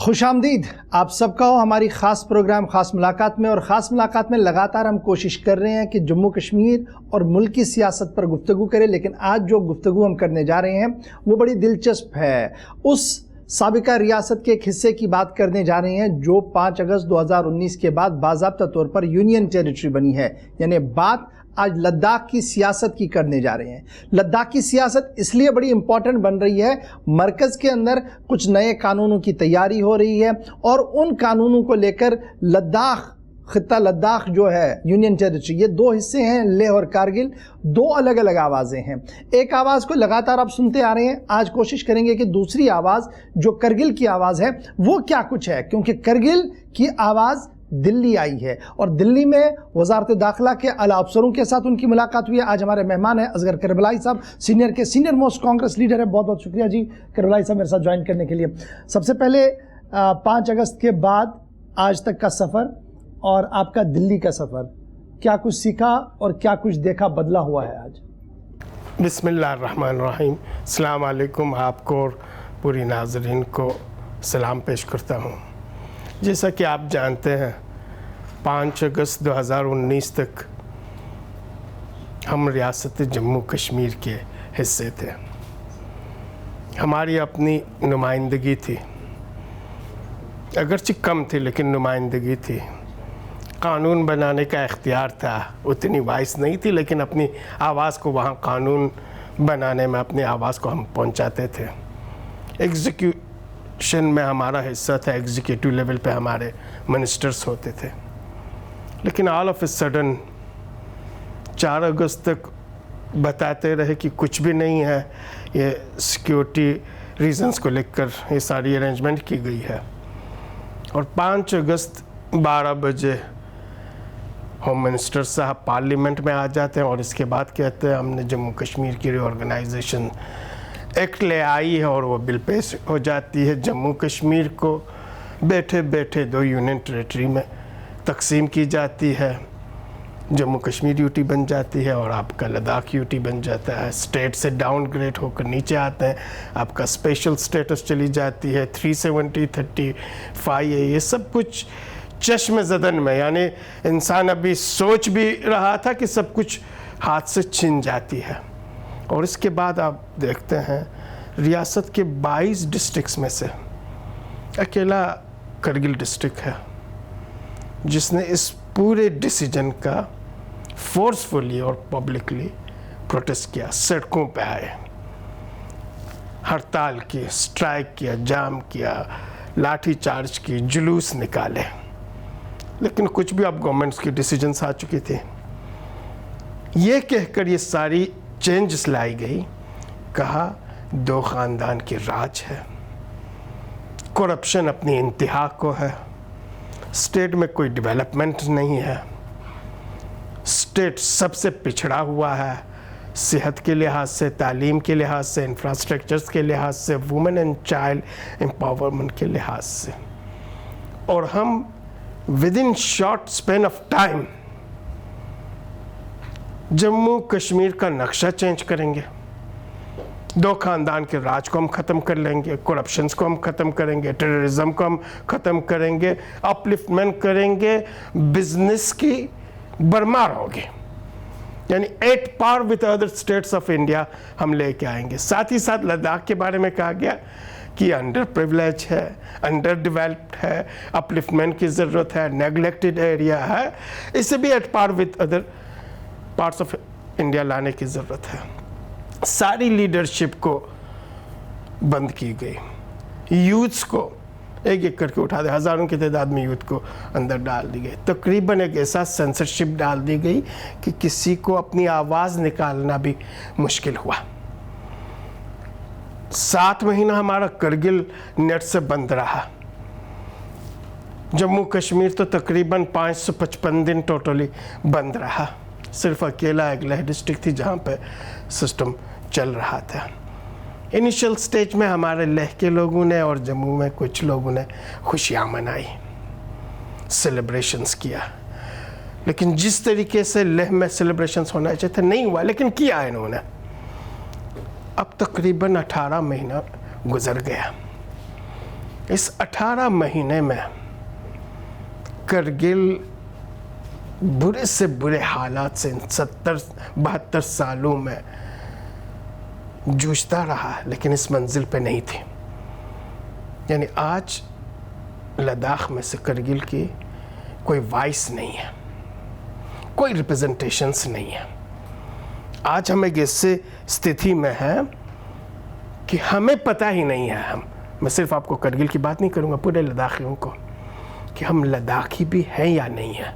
खुशामदीद आप सबका हो हमारी ख़ास प्रोग्राम ख़ास मुलाकात में। और ख़ास मुलाकात में लगातार हम कोशिश कर रहे हैं कि जम्मू कश्मीर और मुल्क की सियासत पर गुफ्तगू करें, लेकिन आज जो गुफ्तगू हम करने जा रहे हैं वो बड़ी दिलचस्प है। उस साबिका रियासत के एक हिस्से की बात करने जा रहे हैं जो 5 अगस्त 2019 के बाद बाज़ाब्ता तौर पर यूनियन टेरिटरी बनी है। यानी बात आज लद्दाख की सियासत की करने जा रहे हैं। लद्दाख की सियासत इसलिए बड़ी इंपॉर्टेंट बन रही है, मरकज़ के अंदर कुछ नए कानूनों की तैयारी हो रही है और उन कानूनों को लेकर लद्दाख खित्ता लद्दाख जो है यूनियन टेरिटरी, ये दो हिस्से हैं, लेह और कारगिल, दो अलग अलग आवाज़ें हैं। एक आवाज़ को लगातार आप सुनते आ रहे हैं, आज कोशिश करेंगे कि दूसरी आवाज़ जो करगिल की आवाज़ है वो क्या कुछ है, क्योंकि करगिल की आवाज़ दिल्ली आई है और दिल्ली में वजारत दाखिला के आला अफसरों के साथ उनकी मुलाकात हुई है। आज हमारे मेहमान हैं असगर करबलाई साहब, सीनियर मोस्ट कांग्रेस लीडर है। बहुत बहुत शुक्रिया जी करबलाई साहब मेरे साथ ज्वाइन करने के लिए। सबसे पहले 5 अगस्त के बाद आज तक का सफ़र और आपका दिल्ली का सफ़र, क्या कुछ सीखा और क्या कुछ देखा बदला हुआ है आज? बिस्मिल्लाहिर्रहमानिर्रहीम, अस्सलाम वालेकुम। आपको और पूरी नाज़रीन को सलाम पेश करता हूँ। जैसा कि आप जानते हैं 5 अगस्त 2019 तक हम रियासत जम्मू कश्मीर के हिस्से थे। हमारी अपनी नुमाइंदगी थी, अगरचे कम थी लेकिन नुमाइंदगी थी। कानून बनाने का इख्तियार था, उतनी वाइस नहीं थी लेकिन अपनी आवाज़ को वहाँ कानून बनाने में अपनी आवाज़ को हम पहुँचाते थे। एग्जीक्यूशन में हमारा हिस्सा था, एग्जीक्यूटिव लेवल पे हमारे मिनिस्टर्स होते थे। लेकिन ऑल ऑफ ए सडन 4 अगस्त तक बताते रहे कि कुछ भी नहीं है, ये सिक्योरिटी रीजंस को लेकर ये सारी अरेंजमेंट की गई है। और 5 अगस्त 12 बजे होम मिनिस्टर साहब पार्लियामेंट में आ जाते हैं और इसके बाद कहते हैं हमने जम्मू कश्मीर की रीऑर्गेनाइजेशन एक्ट ले आई है और वो बिल पेश हो जाती है। जम्मू कश्मीर को बैठे बैठे 2 यूनियन टेरिटरी में तकसीम की जाती है। जम्मू कश्मीर यूटी बन जाती है और आपका लद्दाख यूटी बन जाता है। स्टेट से डाउनग्रेड होकर नीचे आते हैं, आपका स्पेशल स्टेटस चली जाती है। 370, 35 ये सब कुछ चश्म ज़दन में, यानी इंसान अभी सोच भी रहा था कि सब कुछ हाथ से छिन जाती है। और इसके बाद आप देखते हैं रियासत के 22 डिस्ट्रिक्ट्स में से अकेला करगिल डिस्ट्रिक्ट है जिसने इस पूरे डिसीजन का फोर्सफुली और पब्लिकली प्रोटेस्ट किया, सड़कों पे आए, हड़ताल की, स्ट्राइक किया, जाम किया, लाठी चार्ज की, जुलूस निकाले। लेकिन कुछ भी अब गवर्नमेंट्स की डिसीजंस आ चुकी थी। ये कहकर ये सारी चेंजेस लाई गई, कहा 2 ख़ानदान की राज है, करप्शन अपनी इंतहा को है, स्टेट में कोई डेवलपमेंट नहीं है, स्टेट सबसे पिछड़ा हुआ है, सेहत के लिहाज से, तालीम के लिहाज से, इंफ्रास्ट्रक्चर्स के लिहाज से, वुमेन एंड चाइल्ड एम्पावरमेंट के लिहाज से। और हम with in short span of time Jammu Kashmir का नक्शा चेंज करेंगे। 2 ख़ानदान के राज को हम ख़त्म कर लेंगे, करप्शंस को हम ख़त्म करेंगे, टेररिज्म को हम ख़त्म करेंगे, अपलिफ्टमेंट करेंगे, बिजनेस की बरमार होगी, यानी at par with other states of India हम लेके आएंगे। साथ ही साथ लद्दाख के बारे में कहा गया कि अंडर प्रिविलेज है, अंडर डेवलप्ड है, अपलिफ्टमेंट की ज़रूरत है, नेगलेक्टेड एरिया है, इसे भी at par with other parts of India लाने की ज़रूरत है। सारी लीडरशिप को बंद की गई, यूथ्स को एक एक करके उठा दे, हज़ारों की तादाद में यूथ को अंदर डाल दी गई। तकरीबन एक ऐसा सेंसरशिप डाल दी गई कि किसी को अपनी आवाज़ निकालना भी मुश्किल हुआ। 7 महीना हमारा करगिल नेट से बंद रहा। जम्मू कश्मीर तो तकरीबन 555 दिन टोटली बंद रहा। सिर्फ अकेला एक लेह डिस्ट्रिक्ट थी जहाँ पे सिस्टम चल रहा था। इनिशियल स्टेज में हमारे लेह के लोगों ने और जम्मू में कुछ लोगों ने खुशियाँ मनाई, सेलिब्रेशंस किया, लेकिन जिस तरीके से लेह में सेलिब्रेशंस होना चाहिए था नहीं हुआ, लेकिन किया इन्होंने। अब तकरीबन 18 महीना गुजर गया। इस 18 महीने में करगिल बुरे से बुरे हालात से 70-72 सालों में जूझता रहा, लेकिन इस मंजिल पे नहीं थी। यानी आज लद्दाख में से करगिल की कोई वॉइस नहीं है, कोई रिप्रेजेंटेशंस नहीं है। आज हम एक ऐसे स्थिति में हैं कि हमें पता ही नहीं है, मैं सिर्फ आपको करगिल की बात नहीं करूँगा, पूरे लद्दाखियों को, कि हम लद्दाखी भी हैं या नहीं है।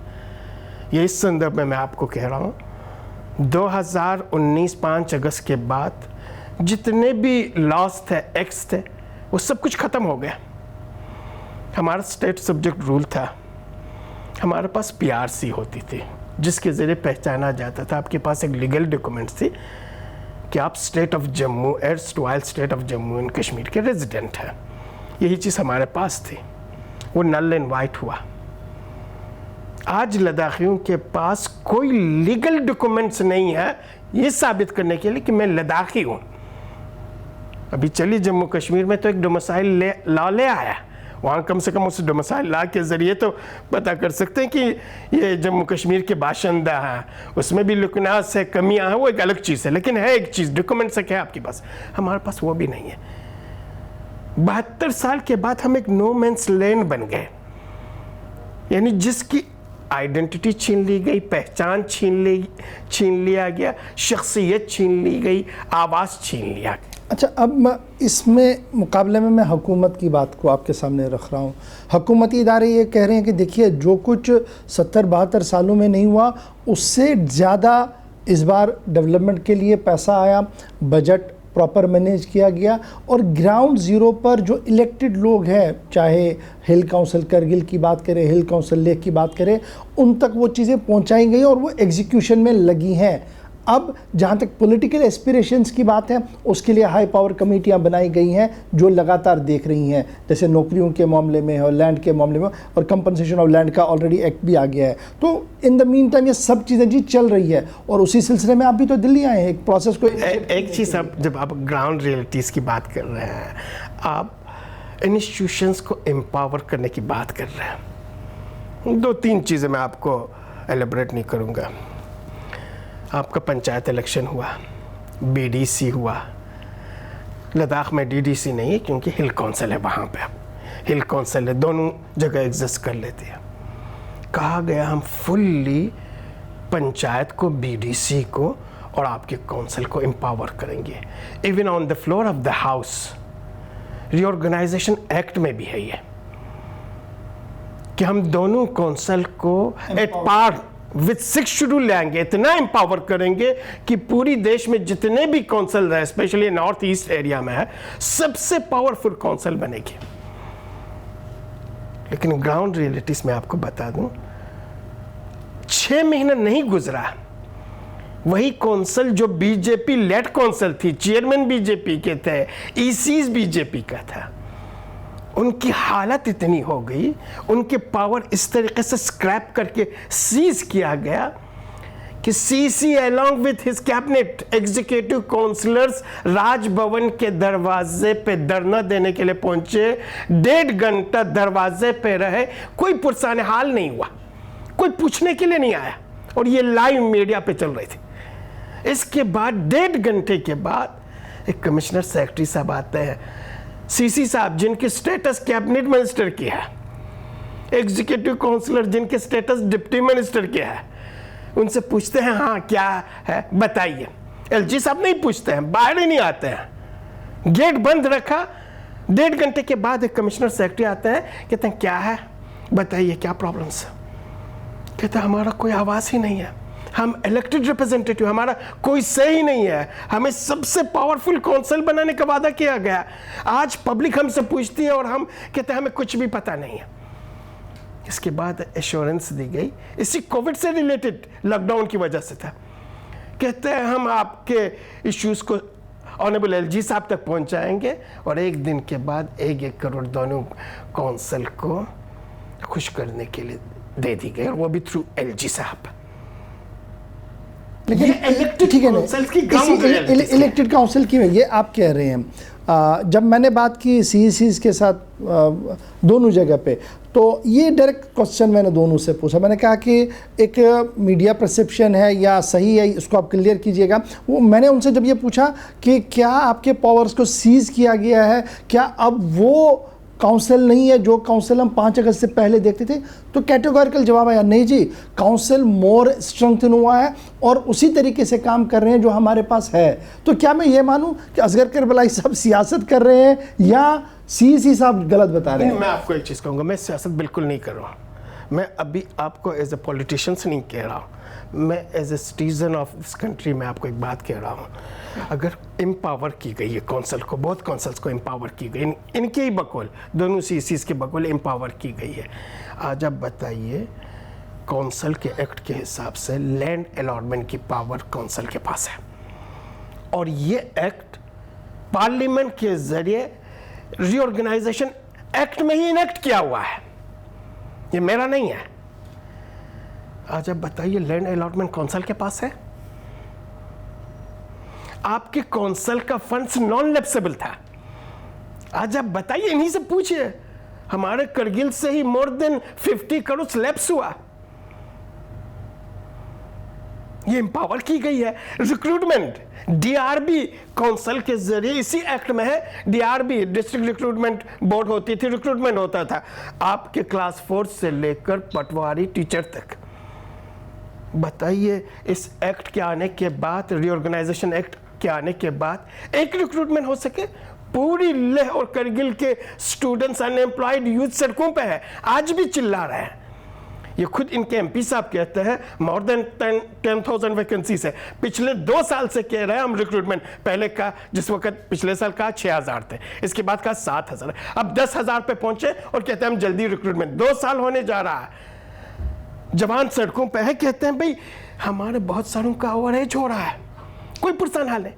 ये इस संदर्भ में मैं आपको कह रहा हूँ 2019 5 अगस्त के बाद जितने भी लॉस थे, एक्ट्स थे, वो सब कुछ ख़त्म हो गया। हमारा स्टेट सब्जेक्ट रूल था, हमारे पास PRC होती थी जिसके ज़रिए पहचाना जाता था, आपके पास एक लीगल डॉक्यूमेंट थी कि आप state of Jammu erstwhile state of Jammu and Kashmir के रेजिडेंट हैं। यही चीज़ हमारे पास थी, वो नल एंड वाइट हुआ। आज लद्दाखियों के पास कोई लीगल डॉक्यूमेंट्स नहीं है ये साबित करने के लिए कि मैं लद्दाखी हूँ। अभी चलिए जम्मू कश्मीर में तो एक डोमिसाइल लॉ ले आया, वहाँ कम से कम उस डोमिसाइल लॉ के ज़रिए तो पता कर सकते हैं कि ये जम्मू कश्मीर के बाशिंदा हैं। उसमें भी लुकनास है, कमियाँ हैं, वो एक अलग चीज़ है, लेकिन है एक चीज़, डॉक्यूमेंट्स है आपके पास। हमारे पास वो भी नहीं है। 72 साल के बाद हम एक नो मैंस लैंड बन गए, यानी जिसकी आइडेंटिटी छीन ली गई, पहचान छीन लिया गया, शख्सियत छीन ली गई, आवाज़ छीन लिया गया। अच्छा, अब मैं इसमें मुकाबले में मैं हुकूमत की बात को आपके सामने रख रहा हूँ। हुकूमती इदारे ये कह रहे हैं कि देखिए जो कुछ 70-72 सालों में नहीं हुआ उससे ज़्यादा इस बार डेवलपमेंट के लिए पैसा आया, बजट प्रॉपर मैनेज किया गया और ग्राउंड ज़ीरो पर जो इलेक्टेड लोग हैं, चाहे हिल काउंसिल करगिल की बात करें, हिल काउंसिल लेह की बात करें, उन तक वो चीज़ें पहुंचाई गई और वो एग्जीक्यूशन में लगी हैं। अब जहाँ तक पॉलिटिकल एस्पिरेशंस की बात है उसके लिए हाई पावर कमेटियाँ बनाई गई हैं जो लगातार देख रही हैं, जैसे नौकरियों के मामले में और लैंड के मामले में, और कंपनसेशन ऑफ लैंड का ऑलरेडी एक्ट भी आ गया है। तो इन द मीन टाइम ये सब चीज़ें जी चल रही है और उसी सिलसिले में आप भी तो दिल्ली आए हैं एक प्रोसेस को। एक चीज़, अब जब आप ग्राउंड रियलिटीज़ की बात कर रहे हैं, आप इंस्टीट्यूशंस को एम्पावर करने की बात कर रहे हैं, 2-3 चीज़ें मैं आपको एलेबरेट नहीं करूँगा। आपका पंचायत इलेक्शन हुआ, BDC हुआ, लद्दाख में DDC नहीं है क्योंकि हिल काउंसिल है, वहाँ पे हिल काउंसिल है, दोनों जगह एग्जिस्ट कर लेते हैं। कहा गया हम फुल्ली पंचायत को, BDC को और आपके काउंसिल को एम्पावर करेंगे। Even on the floor of the house reorganisation act में भी है ये कि हम दोनों काउंसिल को एट पार विद 6 शेड्यूल लेंगे, इतना एम्पावर करेंगे कि पूरी देश में जितने भी काउंसिल रहे, स्पेशली नॉर्थ ईस्ट एरिया में है, सबसे पावरफुल काउंसिल बनेगी। लेकिन ग्राउंड रियलिटीज में आपको बता दूं, 6 महीना नहीं गुजरा, वही काउंसिल जो बीजेपी लेड काउंसिल थी, चेयरमैन बीजेपी के थे, ECs बीजेपी का था, उनकी हालत इतनी हो गई, उनके पावर इस तरीके से स्क्रैप करके सीज किया गया कि CC along with his cabinet executive councillors Raj Bhavan के दरवाजे पे धरना देने के लिए पहुंचे, 1.5 घंटा दरवाजे पे रहे, कोई पुरसाने हाल नहीं हुआ, कोई पूछने के लिए नहीं आया, और ये लाइव मीडिया पे चल रही थी। इसके बाद 1.5 घंटे के बाद एक कमिश्नर सेक्रेटरी साहब आते हैं, CC साहब जिनकी स्टेटस कैबिनेट मिनिस्टर की है, एग्जीक्यूटिव काउंसलर जिनके स्टेटस डिप्टी मिनिस्टर की है, उनसे पूछते हैं हाँ क्या है बताइए। LG साहब नहीं पूछते हैं, बाहर ही नहीं आते हैं, गेट बंद रखा। 1.5 घंटे के बाद एक कमिश्नर सेक्रेटरी आते हैं, कहते हैं क्या है बताइए, क्या प्रॉब्लम्स है। कहते हैं हमारा कोई आवाज़ ही नहीं है, हम इलेक्टेड रिप्रेजेंटेटिव, हमारा कोई सही ही नहीं है, हमें सबसे पावरफुल काउंसिल बनाने का वादा किया गया, आज पब्लिक हमसे पूछती है और हम कहते हैं हमें कुछ भी पता नहीं है। इसके बाद एश्योरेंस दी गई, इसी कोविड से रिलेटेड लॉकडाउन की वजह से था, कहते हैं हम आपके इश्यूज को ऑनरेबल LG साहब तक पहुंचाएंगे और 1 दिन के बाद 1 करोड़ दोनों काउंसिल को खुश करने के लिए दे दी गई, और वो भी थ्रू LG साहब। लेकिन इलेक्टेड ठीक है ना, काउंसिल की ग्राउंड रियलिटी इलेक्टेड काउंसिल की ये आप कह रहे हैं। जब मैंने बात की सीईसीज के साथ दोनों जगह पे, तो ये डायरेक्ट क्वेश्चन मैंने दोनों से पूछा। मैंने कहा कि एक मीडिया परसेप्शन है या सही है, इसको आप क्लियर कीजिएगा। वो मैंने उनसे जब ये पूछा कि क्या आपके पावर्स को सीज किया गया है, क्या अब वो काउंसिल नहीं है जो काउंसिल हम 5 अगस्त से पहले देखते थे, तो कैटेगोरिकल जवाब आया नहीं जी, काउंसिल मोर स्ट्रेंथन हुआ है और उसी तरीके से काम कर रहे हैं जो हमारे पास है। तो क्या मैं ये मानूं कि असगर करबलाई साहब सियासत कर रहे हैं या सीईसी साहब गलत बता रहे हैं? मैं आपको एक चीज़ कहूँगा, मैं सियासत बिल्कुल नहीं कर रहा हूँ। मैं अभी आपको एज ए पॉलिटिशियन नहीं कह रहा हूँ, मैं as a citizen of this country मैं आपको एक बात कह रहा हूँ। अगर एम्पावर की गई है काउंसिल को, बहुत काउंसिल्स को एम्पावर की गई, इनके ही बकौल, दोनों सीसीज के बकौल एम्पावर की गई है। आज आप बताइए, काउंसिल के एक्ट के हिसाब से लैंड अलॉटमेंट की पावर काउंसिल के पास है, और ये एक्ट पार्लियामेंट के जरिए रीऑर्गेनाइजेशन एक्ट में ही इनेक्ट किया हुआ है, ये मेरा नहीं है। आज आप बताइए, लैंड अलॉटमेंट काउंसिल के पास है। आपके काउंसिल का फंड्स नॉन लैप्सेबल था। आज आप बताइए, इन्हीं से पूछिए, हमारे करगिल से ही मोर देन 50 करोड़ लैप्स हुआ। ये एम्पावर की गई है। रिक्रूटमेंट डीआरबी काउंसिल के जरिए, इसी एक्ट में है, डीआरबी डिस्ट्रिक्ट रिक्रूटमेंट बोर्ड होती थी, रिक्रूटमेंट होता था आपके क्लास 4 से लेकर पटवारी टीचर तक। बताइए, इस एक्ट के आने के बाद, रीऑर्गेनाइजेशन एक्ट के आने के बाद एक रिक्रूटमेंट हो सके? पूरी लेह और करगिल के स्टूडेंट्स, अनएम्प्लॉयड यूथ सड़कों पे है, आज भी चिल्ला रहे हैं। ये खुद इनके एमपी साहब कहते हैं मोर देन 10,000 वैकेंसीज है। पिछले 2 साल से कह रहे हैं हम रिक्रूटमेंट, पहले का जिस वक्त पिछले साल का 6,000 थे, इसके बाद का 7,000, अब 10,000 पे पहुंचे और कहते हैं हम जल्दी रिक्रूटमेंट। 2 साल होने जा रहा है, जवान सड़कों पे है, कहते हैं भाई हमारे बहुत सारों का ओवरएज हो रहा है, कोई पुरसान हाल है।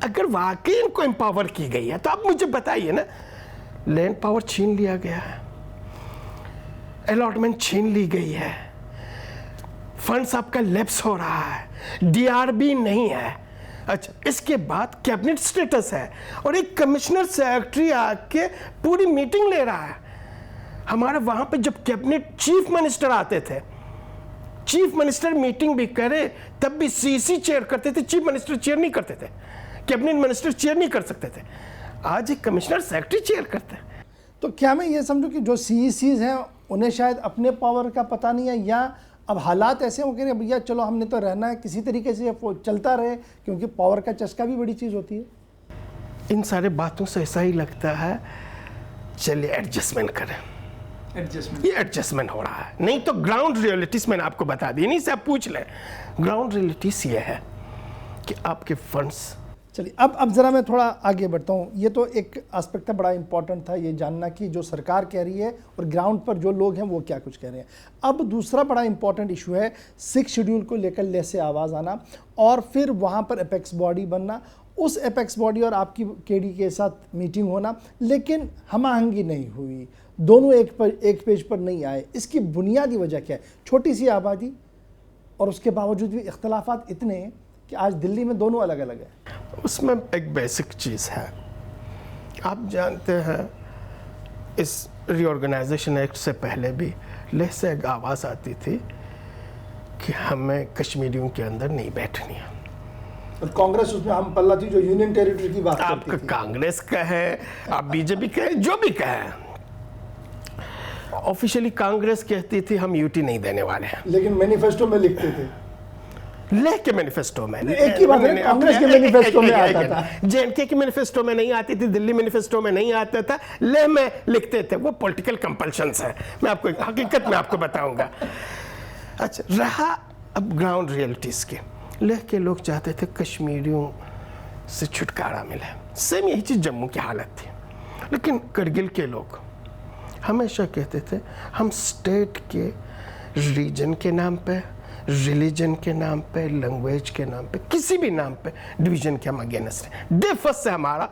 अगर वाकई इनको एम्पावर की गई है तो आप मुझे बताइए ना, लैंड पावर छीन लिया गया है, अलॉटमेंट छीन ली गई है, फंड्स आपका लैप्स हो रहा है, डीआरबी नहीं है। अच्छा, इसके बाद कैबिनेट स्टेटस है और एक कमिश्नर सेक्रेटरी आके पूरी मीटिंग ले रहा है। हमारे वहां पे जब कैबिनेट चीफ मिनिस्टर आते थे, चीफ मिनिस्टर मीटिंग भी करे तब भी सीसी चेयर करते थे, चीफ मिनिस्टर चेयर नहीं करते थे, कैबिनेट मिनिस्टर चेयर नहीं कर सकते थे। आज एक कमिश्नर सेक्रेटरी चेयर करते हैं। तो क्या मैं ये समझूं कि जो सीईसीज हैं उन्हें शायद अपने पावर का पता नहीं है, या अब हालात ऐसे हो गए भैया चलो हमने तो रहना है, किसी तरीके से चलता रहे, क्योंकि पावर का चस्का भी बड़ी चीज़ होती है। इन सारे बातों से ऐसा ही लगता है चलिए एडजस्टमेंट करें, ये एडजस्टमेंट हो रहा है। नहीं तो ग्राउंड रियलिटीज मैंने आपको बता दी, नहीं से आप पूछ लें। ग्राउंड रियलिटीज ये है कि आपके फंड्स। चलिए अब ज़रा मैं थोड़ा आगे बढ़ता हूँ। ये तो एक एस्पेक्ट था, बड़ा इंपॉर्टेंट था ये जानना कि जो सरकार कह रही है और ग्राउंड पर जो लोग हैं वो क्या कुछ कह रहे हैं। अब दूसरा बड़ा इंपॉर्टेंट इशू है 6 शेड्यूल को लेकर लेह से आवाज़ आना और फिर वहाँ पर एपेक्स बॉडी बनना, उस एपेक्स बॉडी और आपकी केडी के साथ मीटिंग होना, लेकिन हम-आहंगी नहीं हुई, दोनों एक पेज पर नहीं आए। इसकी बुनियादी वजह क्या है? छोटी सी आबादी और उसके बावजूद भी इख्तलाफात इतने हैं कि आज दिल्ली में दोनों अलग अलग है। उसमें एक बेसिक चीज़ है, आप जानते हैं इस रीऑर्गेनाइजेशन एक्ट से पहले भी लेह से एक आवाज़ आती थी कि हमें कश्मीरियों के अंदर नहीं बैठनी है। और कांग्रेस उसमें हम पल्ला थी जो यूनियन टेरिटरी की बात करती थी। आप कांग्रेस का है, आप बीजेपी का है, जो भी का है, ऑफिशियली कांग्रेस कहती थी हम यूटी नहीं देने वाले हैं, लेकिन मैनिफेस्टो में लिखते थे। लेह के मैनिफेस्टो में एक ही बात है, कांग्रेस के मैनिफेस्टो में आता था, जेएनके के मैनिफेस्टो में नहीं आती थी, दिल्ली मैनिफेस्टो में नहीं आता था, लेह में लिखते थे। वो पॉलिटिकल कंपल्शंस है, मैं आपको हकीकत में आपको बताऊंगा। अच्छा, रहा अब ग्राउंड रियलिटीज के, लेह के लोग चाहते थे कश्मीरियों से छुटकारा मिले, सेम यही चीज़ जम्मू की हालत थी। लेकिन करगिल के लोग हमेशा कहते थे हम स्टेट के रीजन के नाम पे, रिलीजन के नाम पे, लैंग्वेज के नाम पे, किसी भी नाम पे डिवीजन के हम अगेंस्ट हैं। डे फर्स्ट से हमारा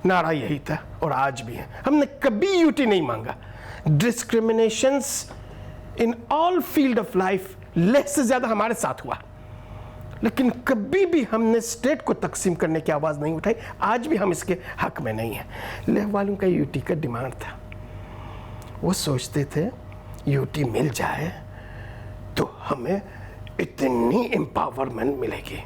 नारा यही था और आज भी है, हमने कभी यूटी नहीं मांगा। Discriminations in all field of life Leh से ज़्यादा हमारे साथ हुआ। लेकिन कभी भी हमने स्टेट को तकसीम करने की आवाज़ नहीं उठाई। आज भी हम इसके हक में नहीं हैं। लेह वालों का यूटी का डिमांड था, वो सोचते थे यूटी मिल जाए तो हमें इतनी एम्पावरमेंट मिलेगी,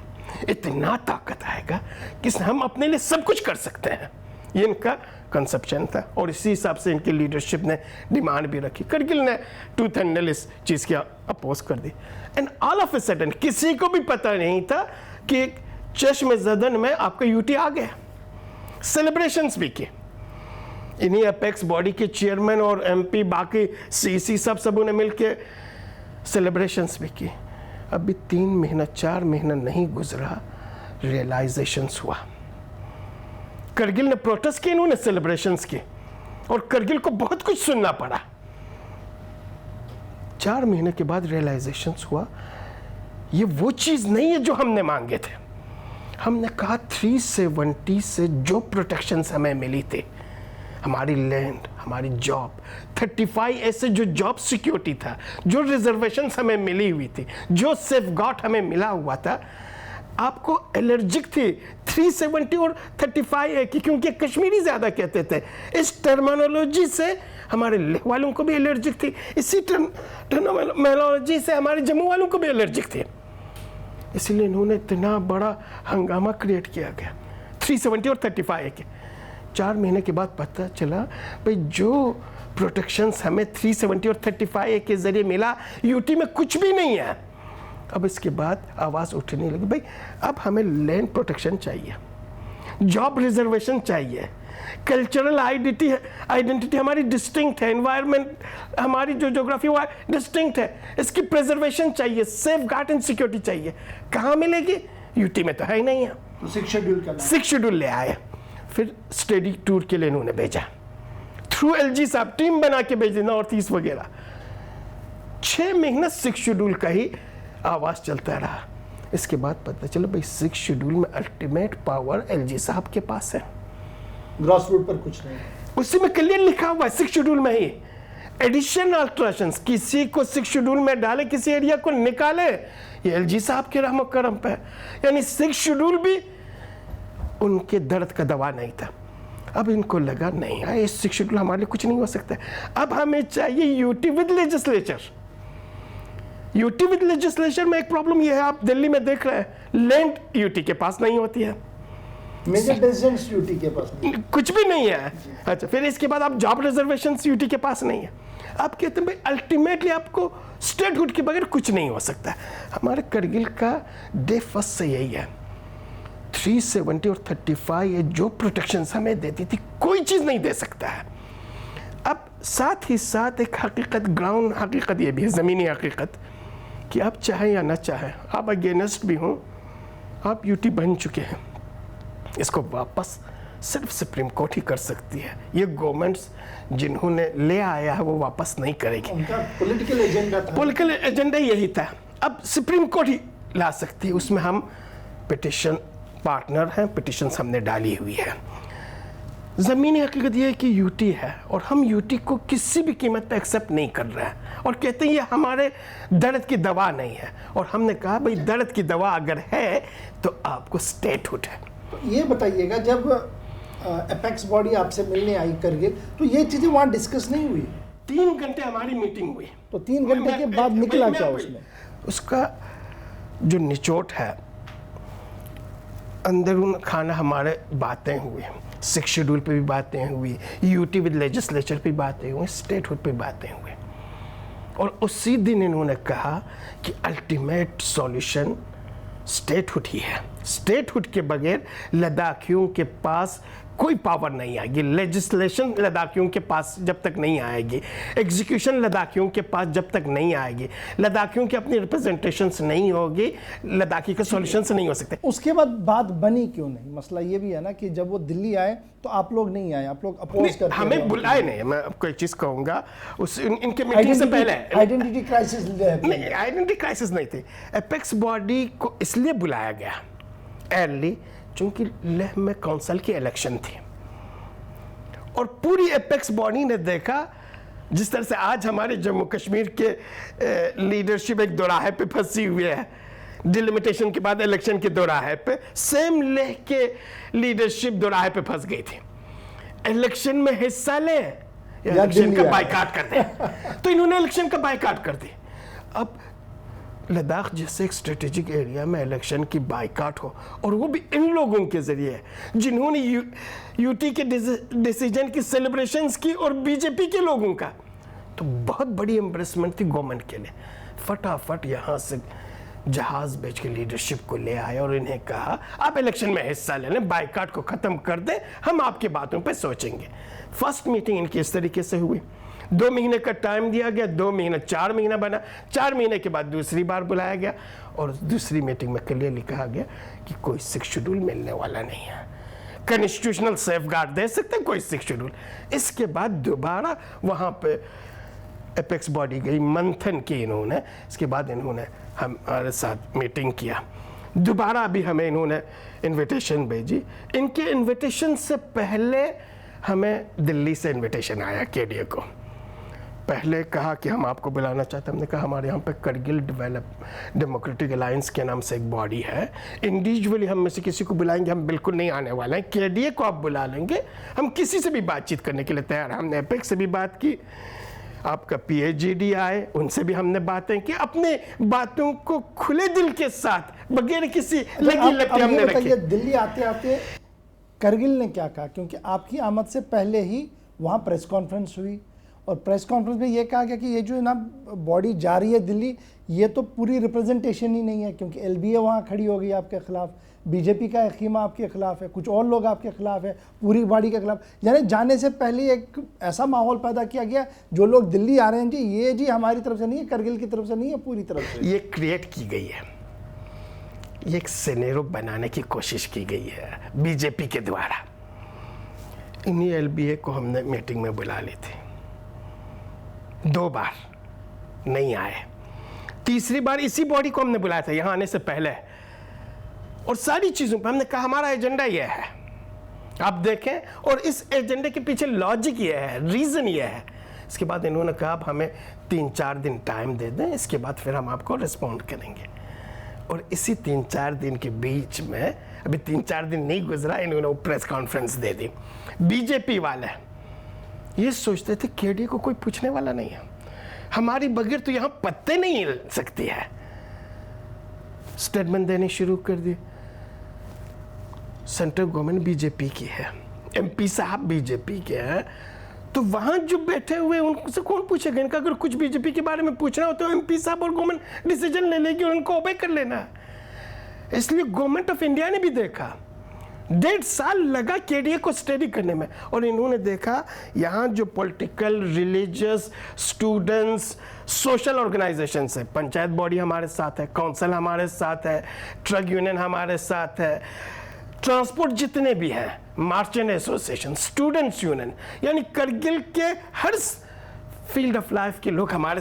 इतना ताकत आएगा कि हम अपने लिए सब कुछ कर सकते हैं। ये इनका कंसेप्शन था और इसी हिसाब से इनकी लीडरशिप ने डिमांड भी रखी। करगिल ने टूथ एंड नेल इस चीज़ की अपोज कर दी। And all of a sudden किसी को भी पता नहीं था कि चश्म ज़दन में आपका यूटी आ गया। सेलिब्रेशंस भी की, इन्हीं अपेक्स बॉडी के चेयरमैन और एमपी बाकी सीसी सब उन्हें मिलके सेलिब्रेशंस भी की। अभी 3 महीना 4 महीना नहीं गुजरा, रियलाइजेशंस हुआ। करगिल ने प्रोटेस्ट किए, इन्होंने सेलिब्रेशंस की और करगिल को बहुत कुछ सुनना पड़ा। 4 महीने के बाद रियलाइजेशंस हुआ ये वो चीज़ नहीं है जो हमने मांगे थे। हमने कहा 370 से जो प्रोटेक्शंस हमें मिली थी, हमारी लैंड, हमारी जॉब, 35 ऐसे जो जॉब सिक्योरिटी था, जो रिजर्वेशंस हमें मिली हुई थी, जो सेफगार्ड हमें मिला हुआ था, आपको एलर्जिक थी 370 और 35 है कि क्योंकि कश्मीरी ज़्यादा कहते थे। इस टर्मिनोलॉजी से हमारे लेह वालों को भी एलर्जिक थी, इसी टर्मिनोलॉजी से हमारे जम्मू वालों को भी एलर्जिक थी। इसलिए इन्होंने इतना बड़ा हंगामा क्रिएट किया गया 370 और 35 के। 4 महीने के बाद पता चला भाई जो प्रोटेक्शंस हमें 370 और 35 के ज़रिए मिला, यूटी में कुछ भी नहीं है। अब इसके बाद आवाज़ उठने लगी भाई अब हमें लैंड प्रोटेक्शन चाहिए, जॉब रिजर्वेशन चाहिए, कल्चरल आइडेंटिटी हमारी डिस्टिंक्ट है, एनवायरनमेंट हमारी जो ज्योग्राफी वो डिस्टिंक्ट है, इसकी प्रिजर्वेशन चाहिए, सेफ गार्ड एंड सिक्योरिटी चाहिए। कहाँ मिलेगी? यूटी में तो है ही नहीं है। तो 6 शेड्यूल ले आए, फिर स्टडी टूर के लिए इन्होंने भेजा थ्रू एलजी साहब, टीम बना के भेज दी नॉर्थ ईस्ट वगैरह। 6 महीना 6 शेड्यूल का ही आवाज़ चलता रहा। इसके बाद पता चला भाई 6 शेड्यूल में अल्टीमेट पावर एलजी साहब के पास है, ग्रॉस रूट पर कुछ नहीं। उसी में क्लियर लिखा हुआ है 6 शेड्यूल में ही एडिशन अल्ट्रेशंस, किसी को 6 शेड्यूल में डाले, किसी एरिया को निकाले, ये एलजी साहब के रहमो करम पे। यानी 6 शेड्यूल भी उनके दर्द का दवा नहीं था। अब इनको लगा नहीं है इस 6 शेड्यूल हमारे लिए कुछ नहीं हो सकता, अब हमें चाहिए UT with legislature. UT with legislature में एक प्रॉब्लम ये है, आप दिल्ली में देख रहे हैं, लैंड यूटी के पास नहीं होती है, मेजर डिसीजंस यूटी के पास नहीं, कुछ भी नहीं है। अच्छा, फिर इसके बाद आप जॉब रिजर्वेशंस यूटी के पास नहीं है। आप कहते हैं भाई अल्टीमेटली आपको स्टेटहुड के बगैर कुछ नहीं हो सकता। हमारे करगिल का डे फर्स्ट से यही है, 370 और 35 ये जो प्रोटेक्शंस हमें देती थी कोई चीज़ नहीं दे सकता है। अब साथ ही साथ एक हकीकत, ग्राउंड हकीकत ये भी है, ज़मीनी हकीकत, कि आप चाहें या ना चाहें, आप अगेंस्ट भी हों, आप यूटी बन चुके हैं, इसको वापस सिर्फ सुप्रीम कोर्ट ही कर सकती है। ये गवर्नमेंट्स जिन्होंने ले आया है वो वापस नहीं करेगी। उनका पॉलिटिकल एजेंडा था, पॉलिटिकल एजेंडा यही था। अब सुप्रीम कोर्ट ही ला सकती है, उसमें हम पिटिशन पार्टनर हैं, पिटिशंस हमने डाली हुई है। ज़मीनी हकीकत यह है कि यूटी है और हम यूटी को किसी भी कीमत पे एक्सेप्ट नहीं कर रहे हैं और कहते हैं ये हमारे दर्द की दवा नहीं है। और हमने कहा भाई दर्द की दवा अगर है तो आपको स्टेटहुड है। तो ये बताइएगा जब एपेक्स बॉडी आपसे मिलने आई करगिल तो ये चीज़ें वहाँ डिस्कस नहीं हुई? 3 घंटे हमारी मीटिंग हुई। तो 3 घंटे के बाद निकला क्या उसमें? उसका जो निचोड़ है, अंदरून खाना हमारे बातें हुई, 6 शेड्यूल पे भी बातें हुई, यूटी विद लेजिस्लेचर पे बातें हुई, स्टेटहुड पे बातें हुई। और उसी दिन इन्होंने कहा कि अल्टीमेट सॉल्यूशन स्टेटहुड ही है। स्टेटहुड के बगैर लद्दाखियों के पास कोई पावर नहीं आएगी, लेजिस्लेशन लद्दाखियों के पास जब तक नहीं आएगी, एग्जीक्यूशन लद्दाखियों के पास जब तक नहीं आएगी, लद्दाखियों की अपनी रिप्रेजेंटेशंस नहीं होगी, लद्दाखी के सॉल्यूशंस नहीं हो सकते। उसके बाद बात बनी क्यों नहीं? मसला ये भी है ना कि जब वो दिल्ली आए तो आप लोग नहीं आए, आप लोग अपोज करते हैं। हमें बुलाए नहीं। मैं आपको एक चीज़ कहूँगा, उस इनके मीटिंग से पहले आइडेंटिटी क्राइसिस नहीं, आइडेंटिटी क्राइसिस नहीं थी। एपेक्स बॉडी को इसलिए बुलाया गया अर्ली चूंकि लेह में काउंसिल की इलेक्शन थी और पूरी एपेक्स बॉडी ने देखा जिस तरह से आज हमारे जम्मू कश्मीर के लीडरशिप एक दोराहे पे फंसी हुई है, डिलिमिटेशन के बाद इलेक्शन के दोराहे पे सेम लेह के लीडरशिप दोराहे पे फंस गई थी। इलेक्शन में हिस्सा ले या इलेक्शन का बाइकाट कर दे। तो इन्होंने इलेक्शन का बाइकाट कर दी। अब लद्दाख जैसे एक स्ट्रेटेजिक एरिया में इलेक्शन की बाइकाट हो, और वो भी इन लोगों के जरिए जिन्होंने यूटी के डिसीजन की सेलिब्रेशंस की और बीजेपी के लोगों का, तो बहुत बड़ी एम्ब्रेसमेंट थी गवर्नमेंट के लिए। फटाफट यहाँ से जहाज भेज के लीडरशिप को ले आए और इन्हें कहा आप इलेक्शन में हिस्सा ले लें, बाइकाट को खत्म कर दें, हम आपकी बातों पे सोचेंगे। फर्स्ट मीटिंग इनकी इस तरीके से हुई। 2 महीने का टाइम दिया गया, 2 महीने 4 महीना बना, 4 महीने के बाद दूसरी बार बुलाया गया और दूसरी मीटिंग में क्लियरली कहा गया कि कोई 6 शेड्यूल मिलने वाला नहीं है, कॉन्स्टिट्यूशनल सेफगार्ड दे सकते हैं, कोई 6 शेड्यूल। इसके बाद दोबारा वहाँ पे एपेक्स बॉडी गई, मंथन की इन्होंने, इसके बाद इन्होंने हमारे साथ मीटिंग किया। दोबारा अभी हमें इन्होंने इनविटेशन भेजी। इनके इनविटेशन से पहले हमें दिल्ली से इनविटेशन आया केडीए को। पहले कहा कि हम आपको बुलाना चाहते हैं। हमने कहा हमारे यहाँ पे करगिल डेमोक्रेटिक अलायंस के नाम से एक बॉडी है, इंडिविजुअली हम में से किसी को बुलाएंगे हम बिल्कुल नहीं आने वाले हैं, केडीए को आप बुला लेंगे, हम किसी से भी बातचीत करने के लिए तैयार हैं। हमने एपेक्स से भी बात की, आपका पीएचडी आए, उनसे भी हमने बातें की, अपने बातों को खुले दिल के साथ बगैर किसी लगी लपटी हमने रखी। दिल्ली आते आते करगिल ने क्या कहा, क्योंकि आपकी आमद से पहले ही वहाँ प्रेस कॉन्फ्रेंस हुई और प्रेस कॉन्फ्रेंस में ये कहा गया कि ये जो ना बॉडी जा रही है दिल्ली, ये तो पूरी रिप्रेजेंटेशन ही नहीं है, क्योंकि एलबीए वहाँ खड़ी हो गई आपके खिलाफ, बीजेपी का खीमा आपके खिलाफ है, कुछ और लोग आपके खिलाफ है, पूरी बॉडी के खिलाफ। यानी जाने से पहले एक ऐसा माहौल पैदा किया गया, जो लोग दिल्ली आ रहे हैं जी, ये जी हमारी तरफ से नहीं है, करगिल की तरफ से नहीं है, पूरी तरफ से ये क्रिएट की गई है, ये एक सिनेरियो बनाने की कोशिश की गई है बीजेपी के द्वारा। इन्हीं एलबीए को हमने मीटिंग में बुला ली थी, 2 बार नहीं आए, तीसरी बार इसी बॉडी को हमने बुलाया था यहाँ आने से पहले, और सारी चीज़ों पर हमने कहा हमारा एजेंडा यह है, आप देखें, और इस एजेंडे के पीछे लॉजिक ये है, रीज़न ये है। इसके बाद इन्होंने कहा आप हमें 3-4 दिन टाइम दे दें, इसके बाद फिर हम आपको रिस्पॉन्ड करेंगे। और इसी 3-4 दिन के बीच में, अभी 3-4 दिन नहीं गुजरा, इन्होंने प्रेस कॉन्फ्रेंस दे दी। बीजेपी वाले ये सोचते थे केडीए को कोई पूछने वाला नहीं है, हमारी बगैर तो यहाँ पत्ते नहीं हिल सकती है, स्टेटमेंट देनी शुरू कर दी। सेंट्रल गवर्नमेंट बीजेपी की है, एमपी साहब बीजेपी के हैं, तो वहां जो बैठे हुए उनसे कौन पूछेगा? इनका अगर कुछ बीजेपी के बारे में पूछना हो तो एमपी साहब और गवर्नमेंट डिसीजन ले लेगी, उनको ओबे कर लेना है। इसलिए गवर्नमेंट ऑफ इंडिया ने भी देखा, 1.5 साल लगा केडीए को स्टडी करने में, और इन्होंने देखा यहाँ जो political, religious, students, social organisation है, पंचायत बॉडी हमारे साथ है, काउंसिल हमारे साथ है, ट्रक यूनियन हमारे साथ है, ट्रांसपोर्ट जितने भी हैं, मार्चेंट एसोसिएशन, स्टूडेंट्स यूनियन, यानी करगिल के हर फील्ड ऑफ लाइफ के लोग हमारे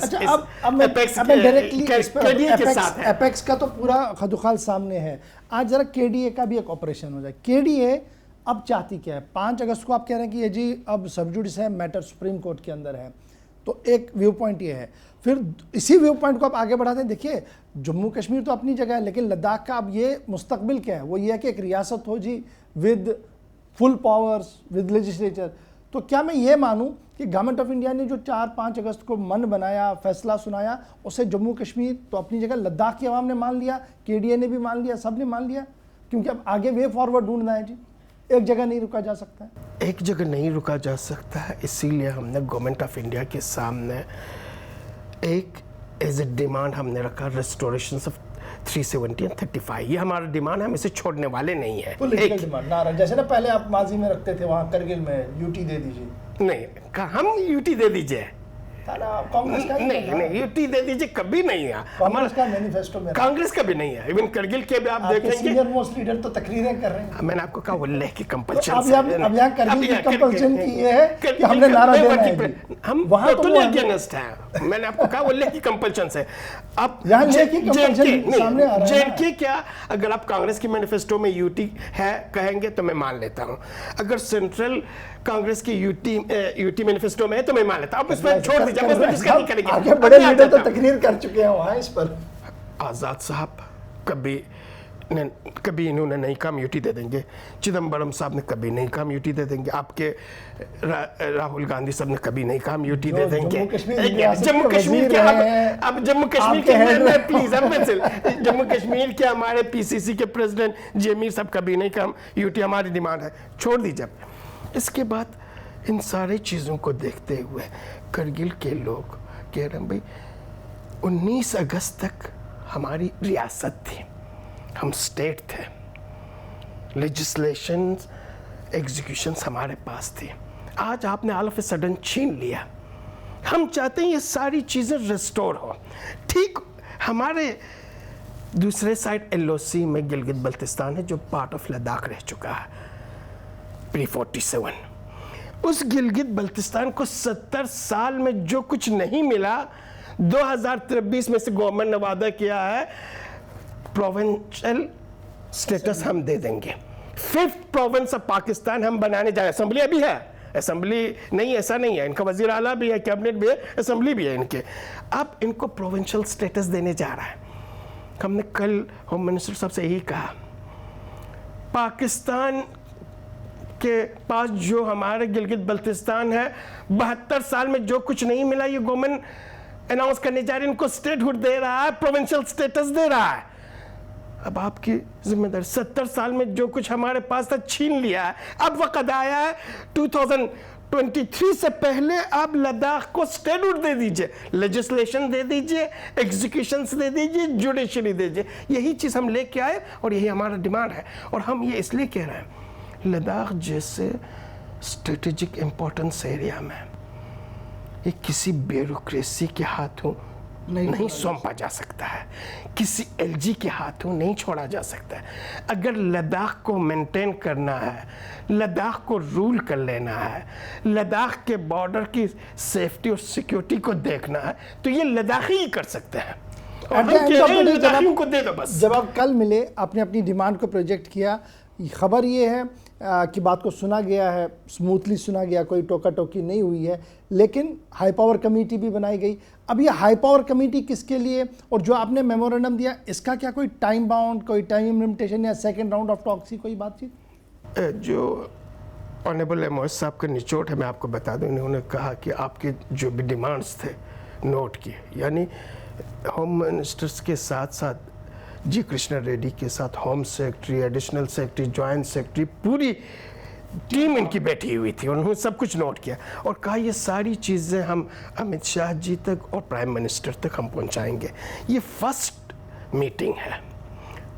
एपेक्स का तो पूरा खदुखाल सामने है। आज जरा केडीए का भी एक ऑपरेशन हो जाए। केडीए अब चाहती क्या है? 5 अगस्त को आप कह रहे हैं कि ये जी अब सब जुडिस है, मैटर सुप्रीम कोर्ट के अंदर है, तो एक व्यू पॉइंट ये है। फिर इसी व्यू पॉइंट को आप आगे बढ़ाते हैं। देखिए, जम्मू कश्मीर तो अपनी जगह है, लेकिन लद्दाख का अब ये मुस्तकबिल क्या है? वो ये है कि एक रियासत हो जी with full powers, with legislature. तो क्या मैं ये मानूं कि गवर्नमेंट ऑफ इंडिया ने जो 4-5 अगस्त को मन बनाया, फैसला सुनाया, उसे जम्मू कश्मीर तो अपनी जगह, लद्दाख की आवाम ने मान लिया, केडीए ने भी मान लिया, सब ने मान लिया, क्योंकि अब आगे वे फॉरवर्ड ढूंढना है जी, एक जगह नहीं रुका जा सकता है। एक जगह नहीं रुका जा सकता है, इसीलिए हमने गवर्नमेंट ऑफ इंडिया के सामने एक एज ए डिमांड हमने रखा, रेस्टोरेशन ऑफ 370 और 35। ये हमारा डिमांड है, हम इसे छोड़ने वाले नहीं है। पॉलिटिकल डिमांड ना, जैसे ना पहले आप माजी में रखते थे वहाँ करगिल में, यूटी दे दीजिए। नहीं, हम यूटी दे दीजिए, कांग्रेस का नहीं यूटी दे दीजिए, कभी नहीं है हमारा का मैनिफेस्टो में, कांग्रेस का भी नहीं है। इवन करगिल के भी आप देखेंगे सीनियर मोस्ट लीडर तो तकरीरें कर रहे हैं। मैंने आपको कहा उल्लेख की कंपल्शन, अब यहाँ करगिल की कंपल्शन की ये है कि हमने नारा देना है, हम वहां तो अगेंस्ट है। मैंने आपको कहा उल्लेख की कंपल्शन से। अब यहाँ सामने आ रहा है। जेएनके क्या, अगर आप कांग्रेस की मैनिफेस्टो में यूटी है कहेंगे तो मैं मान लेता हूँ, अगर सेंट्रल कांग्रेस की यूटी मैनिफेस्टो में है तो मैं मान लेता हूं। अब इस पर छोड़ दीजिए, आगे बड़े लीडर तो तकरीर कर चुके हैं वहां इस पर। आजाद साहब कभी इन्होंने नहीं कहा म्यूटी दे देंगे। चिदम्बरम साहब ने कभी नहीं कहा म्यूटी दे देंगे। आपके राहुल गांधी साहब ने कभी नहीं कहा म्यूटी दे देंगे। जम्मू कश्मीर के अब जम्मू कश्मीर के प्लीज जम्मू कश्मीर के हमारे पीसीसी के प्रेसिडेंट जेमीर साहब कभी नहीं कहा यूटी हमारी डिमांड है, छोड़ दीजिए। इसके बाद इन सारी चीज़ों को देखते हुए करगिल के लोग कह रहे हैं भाई 19 अगस्त तक हमारी रियासत थी, हम स्टेट थे, लेजिस्लेशन एग्जीक्यूशंस हमारे पास थी, आज आपने ऑल ऑफ ए सडन छीन लिया। हम चाहते हैं ये सारी चीज़ें रिस्टोर हो। ठीक हमारे दूसरे साइड एलओसी में गिलगित बल्तिस्तान है जो पार्ट ऑफ लद्दाख रह चुका है प्री 47। उस गिलगित बल्तिस्तान को 70 साल में जो कुछ नहीं मिला, 2023 में से गवर्नमेंट ने वादा किया है प्रोविंशियल स्टेटस हम दे देंगे। 5th प्रोविंस ऑफ पाकिस्तान हम बनाने जा रहे हैं। असेंबली अभी है, असेंबली नहीं ऐसा नहीं है, इनका वजीर आला भी है, कैबिनेट भी है, असेंबली भी है इनके। अब इनको प्रोविंशियल स्टेटस देने जा रहा है। हमने कल होम मिनिस्टर साहब से यही कहा, पाकिस्तान के पास जो हमारे गिलगित बल्तिस्तान है 72 साल में जो कुछ नहीं मिला, ये गवर्नमेंट अनाउंस करने जा रही है, इनको स्टेटहुड दे रहा है, प्रोविंशियल स्टेटस दे रहा है। अब आपकी जिम्मेदारी 70 साल में जो कुछ हमारे पास था छीन लिया है। अब वक्त आया है 2023 से पहले आप लद्दाख को स्टेटहुड दे दीजिए, लेजिस्लेशन दे दीजिए, एग्जीक्यूशंस दे दीजिए, जुडिशरी दे दीजिए। यही चीज़ हम लेके आए और यही हमारा डिमांड है। और हम ये इसलिए कह रहे हैं लद्दाख जैसे स्ट्रेटेजिक इंपॉर्टेंस एरिया में ये किसी ब्यूरोक्रेसी के हाथों नहीं सौंपा जा सकता है, किसी एलजी के हाथों नहीं छोड़ा जा सकता है। अगर लद्दाख को मेंटेन करना है, लद्दाख को रूल कर लेना है, लद्दाख के बॉर्डर की सेफ्टी और सिक्योरिटी को देखना है, तो ये लद्दाखी ही कर सकते हैं। और हम कह रहे हैं लद्दाखियों को दे दो बस। जब आप कल मिले, आपने अपनी डिमांड को प्रोजेक्ट किया, खबर ये है कि बात को सुना गया है, स्मूथली सुना गया, कोई टोका टोकी नहीं हुई है, लेकिन हाई पावर कमेटी भी बनाई गई। अब ये हाई पावर कमेटी किसके लिए, और जो आपने मेमोरेंडम दिया इसका क्या कोई टाइम बाउंड, कोई टाइम लिमिटेशन या सेकंड राउंड ऑफ टॉक्स की कोई बातचीत? जो ऑनरेबल एमओएस साहब का निचोड़ है मैं आपको बता दूं, उन्होंने कहा कि आपके जो भी डिमांड्स थे नोट किए, यानी होम मिनिस्टर्स के साथ साथ जी कृष्णा रेड्डी के साथ home secretary, additional secretary, joint secretary, पूरी टीम इनकी बैठी हुई थी। उन्होंने सब कुछ नोट किया और कहा ये सारी चीज़ें हम अमित शाह जी तक और प्राइम मिनिस्टर तक हम पहुंचाएंगे। ये फर्स्ट मीटिंग है,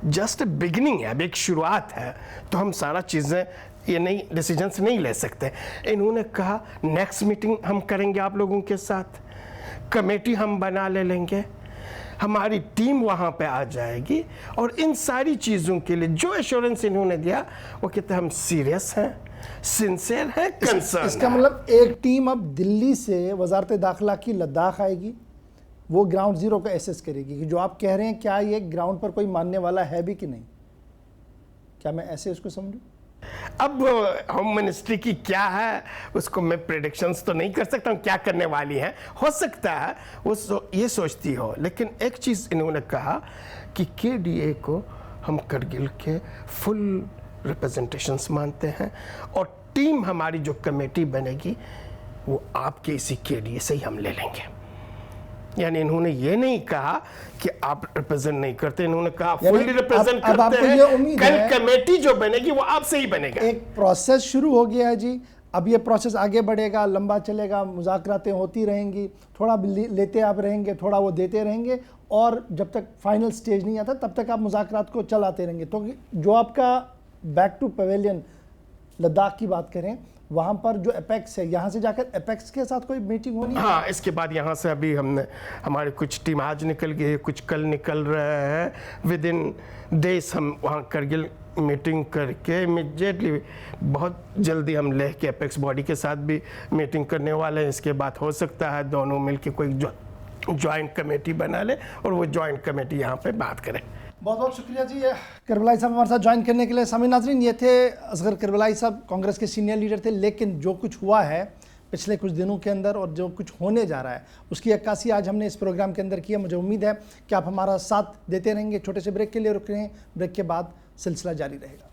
जस्ट बिगिनिंग है, अब एक शुरुआत है, तो हम सारा चीज़ें ये नई डिसीजंस नहीं ले सकते। इन्होंने कहा नेक्स्ट मीटिंग हम करेंगे आप लोगों के साथ, कमेटी हम बना ले लेंगे, हमारी टीम वहाँ पे आ जाएगी और इन सारी चीज़ों के लिए जो एश्योरेंस इन्होंने दिया वो कहते हैं हम सीरियस हैं, सिंसियर है, कंसर्न। इसका मतलब एक टीम अब दिल्ली से वजारत दाखिला की लद्दाख आएगी, वो ग्राउंड जीरो को एसेस करेगी कि जो आप कह रहे हैं क्या ये ग्राउंड पर कोई मानने वाला है भी कि नहीं, क्या मैं ऐसे इसको समझूं? अब होम मिनिस्ट्री की क्या है उसको मैं प्रेडिक्शंस तो नहीं कर सकता हूँ क्या करने वाली है। हो सकता है वो ये सोचती हो, लेकिन एक चीज़ इन्होंने कहा कि केडीए को हम करगिल के फुल रिप्रेजेंटेशंस मानते हैं और टीम हमारी जो कमेटी बनेगी वो आपके इसी केडीए से ही हम ले लेंगे। यानी इन्होंने ये नहीं कहा कि आप रिप्रेजेंट नहीं करते, इन्होंने कहा फुल्ली रिप्रेजेंट करते हैं, कल कमेटी जो बनेगी वो आपसे ही बनेगा। एक प्रोसेस शुरू हो गया है जी, अब ये प्रोसेस आगे बढ़ेगा, लंबा चलेगा, मुज़ाकरातें होती रहेंगी, थोड़ा लेते आप रहेंगे, थोड़ा वो देते रहेंगे और जब तक फाइनल स्टेज नहीं आता तब तक आप मुज़ाकरात को चलाते रहेंगे। तो जो आपका बैक टू पवेलियन लद्दाख की बात करें, वहाँ पर जो एपेक्स है, यहाँ से जाकर एपेक्स के साथ कोई मीटिंग होनी है? हाँ, इसके बाद यहाँ से अभी हमने हमारी कुछ टीम आज निकल गई है, कुछ कल निकल रहे हैं। विद इन डेज हम वहाँ करगिल मीटिंग करके इमीडिएटली बहुत जल्दी हम लेह के एपेक्स बॉडी के साथ भी मीटिंग करने वाले हैं। इसके बाद हो सकता है दोनों मिलकर कोई जॉइंट कमेटी बना ले और वो जॉइंट कमेटी यहाँ पे बात करें। बहुत बहुत शुक्रिया जी करबलाई साहब हमारे साथ ज्वाइन करने के लिए। सामईन नाज़रीन, ये थे असगर करबलाई साहब, कांग्रेस के सीनियर लीडर थे, लेकिन जो कुछ हुआ है पिछले कुछ दिनों के अंदर और जो कुछ होने जा रहा है उसकी अक्कासी आज हमने इस प्रोग्राम के अंदर किया। मुझे उम्मीद है कि आप हमारा साथ देते रहेंगे। छोटे से ब्रेक के लिए रुक रहे हैं, ब्रेक के बाद सिलसिला जारी रहेगा।